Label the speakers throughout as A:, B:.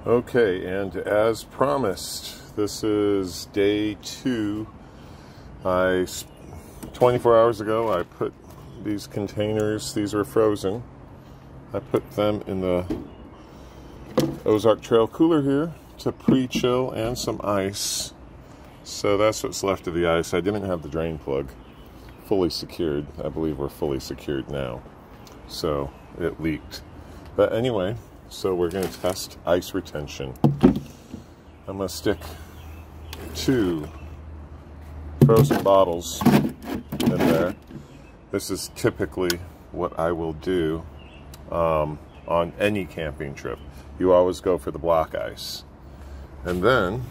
A: Okay, and as promised, this is day 2. 24 hours ago, I put these containers, these are frozen, I put them in the Ozark Trail cooler here to pre-chill and some ice. So that's what's left of the ice. I didn't have the drain plug fully secured. I believe we're fully secured now. So it leaked. But anyway, so we're going to test ice retention. I'm going to stick 2 frozen bottles in there. This is typically what I will do on any camping trip. You always go for the block ice. And then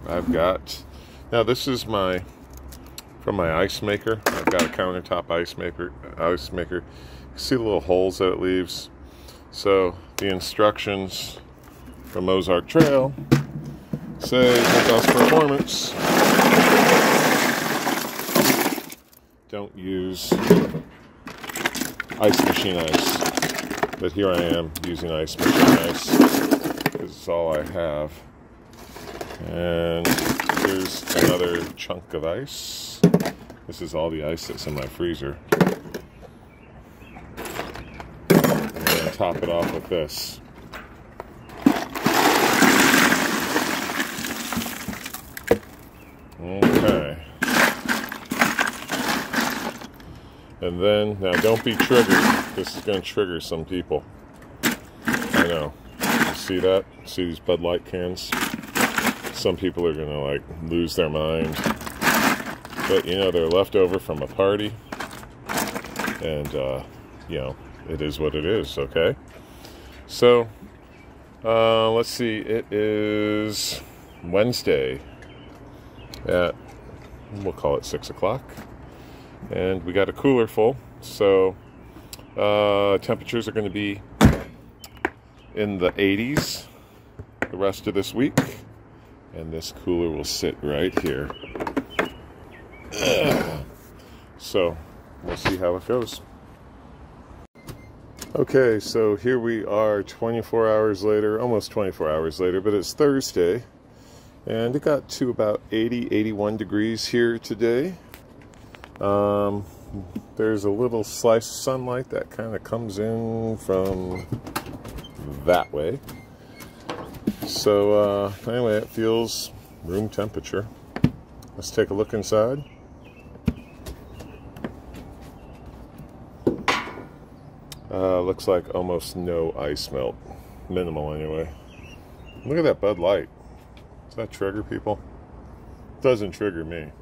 A: I've got, now this is from my ice maker. I've got a countertop ice maker. You see the little holes that it leaves? So the instructions from Ozark Trail say with performance, don't use ice machine ice. But here I am using ice machine ice because it's all I have. And here's another chunk of ice. This is all the ice that's in my freezer. Top it off with this. Okay. And then, now don't be triggered. This is going to trigger some people. I know. You see that? See these Bud Light cans? Some people are going to like lose their mind. But you know, they're left over from a party. And, you know, it is what it is, okay? So, let's see, it is Wednesday at, we'll call it 6 o'clock. And we got a cooler full, so temperatures are going to be in the 80s the rest of this week. And this cooler will sit right here. So, we'll see how it goes. Okay, so here we are 24 hours later, almost 24 hours later, but it's Thursday, and it got to about 80, 81 degrees here today. There's a little slice of sunlight that kind of comes in from that way. So, anyway, it feels room temperature. Let's take a look inside. Looks like almost no ice melt. Minimal, anyway. Look at that Bud Light. Does that trigger people? It doesn't trigger me.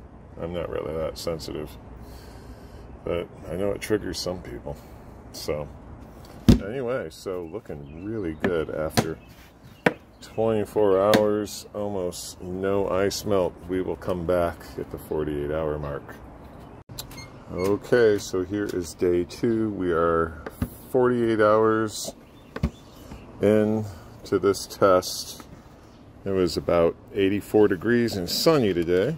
A: I'm not really that sensitive. But I know it triggers some people. So, anyway, so looking really good after 24 hours, almost no ice melt. We will come back at the 48-hour mark. Okay, so here is day 2. We are 48 hours into this test. It was about 84 degrees and sunny today.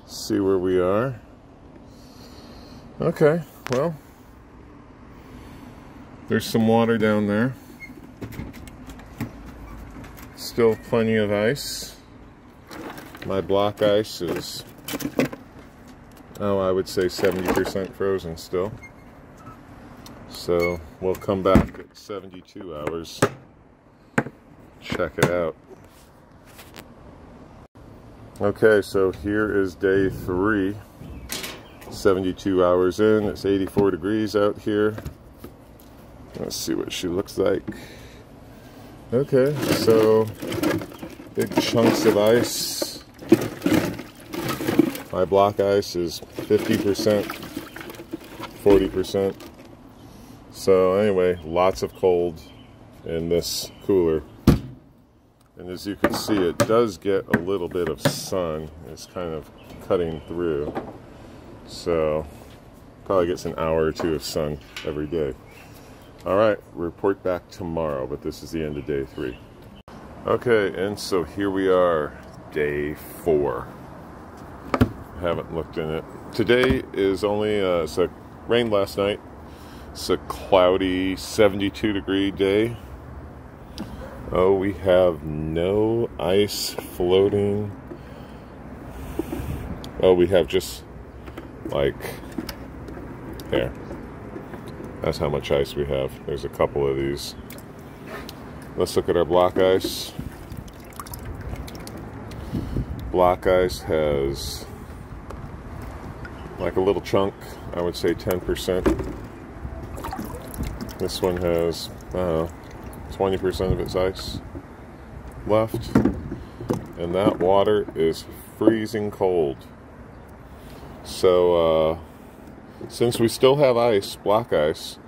A: Let's see where we are. Okay, well, there's some water down there. Still plenty of ice. My block ice is, oh, I would say 70% frozen still. So we'll come back at 72 hours. Check it out. Okay, so here is day 3. 72 hours in. It's 84 degrees out here. Let's see what she looks like. Okay, so big chunks of ice. My block ice is 50%, 40%. So anyway, lots of cold in this cooler. And as you can see, it does get a little bit of sun. It's kind of cutting through. So probably gets an hour or 2 of sun every day. All right, report back tomorrow, but this is the end of day 3. Okay, and so here we are, day 4. I haven't looked in it. Today is only, so it rained last night. It's a cloudy 72 degree day. Oh, we have no ice floating. Oh, we have just like there. That's how much ice we have. There's a couple of these. Let's look at our block ice. Block ice has like a little chunk, I would say 10%. This one has, I don't know, 20% of its ice left. And that water is freezing cold. So, since we still have ice, block ice,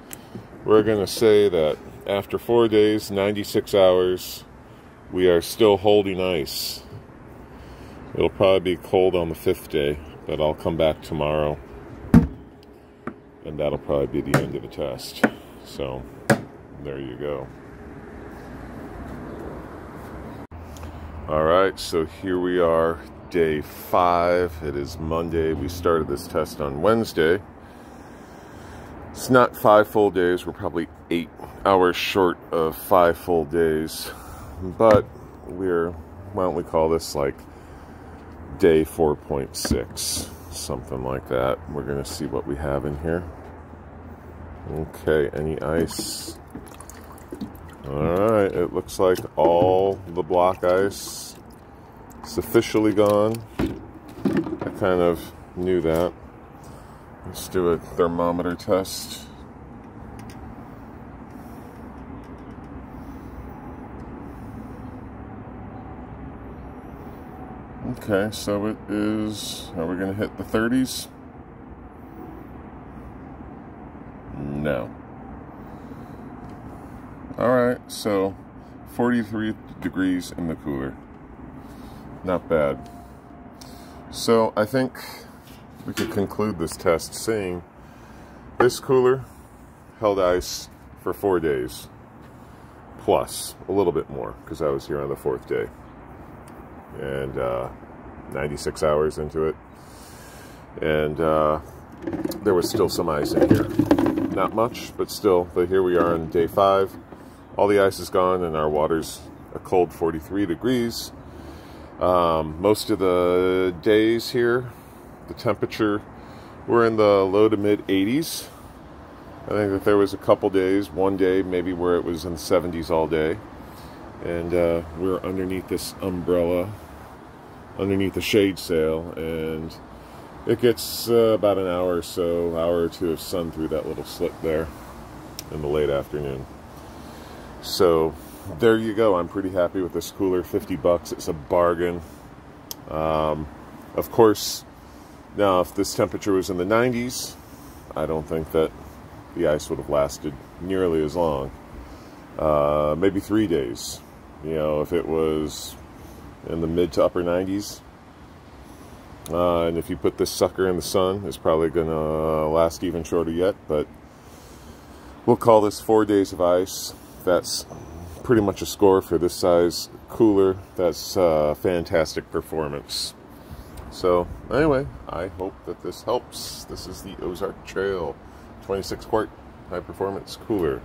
A: we're going to say that after 4 days, 96 hours, we are still holding ice. It'll probably be cold on the 5th day, but I'll come back tomorrow, and that'll probably be the end of the test. So, there you go. Alright, so here we are, day 5. It is Monday. We started this test on Wednesday. It's not 5 full days. We're probably 8 hours short of 5 full days. But we're, why don't we call this like day 4.6, something like that. We're going to see what we have in here. Okay, any ice? Alright, it looks like all the block ice is officially gone. I kind of knew that. Let's do a thermometer test. Okay, so it is, are we going to hit the 30s? No. Alright, so 43 degrees in the cooler. Not bad. So I think we could conclude this test saying this cooler held ice for 4 days. Plus a little bit more, because I was here on the 4th day. And 96 hours into it. And there was still some ice in here. Not much, but still. But here we are on day 5. All the ice is gone, and our water's a cold 43 degrees. Most of the days here, the temperature, we're in the low to mid 80s. I think that there was a couple days, one day maybe where it was in the 70s all day. And we're underneath this umbrella, underneath the shade sail, and it gets about an hour or two of sun through that little slit there in the late afternoon. So there you go. I'm pretty happy with this cooler. 50 bucks. It's a bargain. Of course, now if this temperature was in the 90s, I don't think that the ice would have lasted nearly as long. Maybe 3 days. You know, if it was in the mid to upper 90s. And if you put this sucker in the sun, it's probably going to last even shorter yet. But we'll call this 4 days of ice. That's pretty much a score for this size cooler. That's fantastic performance. So anyway, I hope that this helps. This is the Ozark Trail 26 quart high performance cooler.